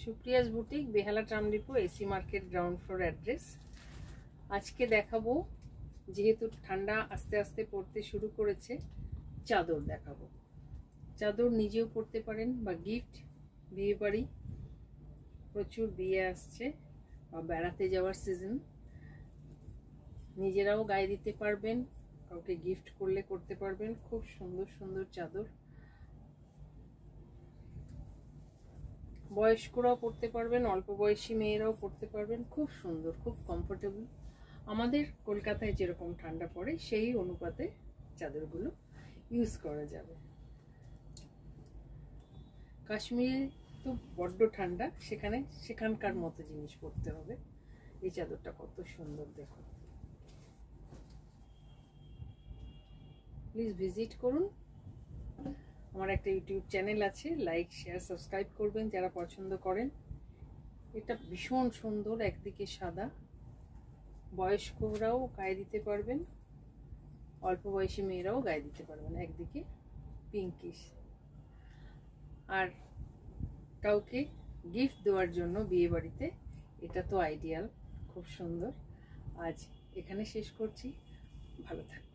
Supriya's boutique, Behala tram depot, AC market, ground floor address. আজকে দেখাবো, যেহেতু ঠান্ডা আস্তে আস্তে পড়তে শুরু করেছে, চাদর দেখাবো। চাদর নিজেও পরতে পারেন বা গিফট, বিয়ে বাড়ি, প্রচুর বিয়ে আসছে বা বেড়াতে যাওয়ার সিজন, নিজেরাও গায়ে দিতে পারবেন, কাউকে গিফট করলে করতে পারবেন। খুব সুন্দর সুন্দর চাদর, বয়স্করাও পরতে পারবেন, অল্প বয়সী মেয়েরাও পরতে পারবেন। খুব সুন্দর, খুব কমফোর্টেবল। আমাদের কলকাতায় যেরকম ঠান্ডা পড়ে সেই অনুপাতে চাদরগুলো ইউজ করা যাবে। কাশ্মীরে তো বড্ড ঠান্ডা, সেখানকার মতো জিনিস পরতে হবে। এই চাদরটা কত সুন্দর, দেখো। প্লিজ ভিজিট করুন। আমার একটা ইউটিউব চ্যানেল আছে, লাইক শেয়ার সাবস্ক্রাইব করবেন যারা পছন্দ করেন। এটা ভীষণ সুন্দর, একদিকে সাদা, বয়স্করাও গায়ে দিতে পারবেন, অল্প বয়সী মেয়েরাও গায়ে দিতে পারবেন। একদিকে পিঙ্কিশ, আর কাউকে গিফট দেওয়ার জন্য বিয়ে বাড়িতে এটা তো আইডিয়াল। খুব সুন্দর। আজ এখানে শেষ করছি, ভালো থাকবেন।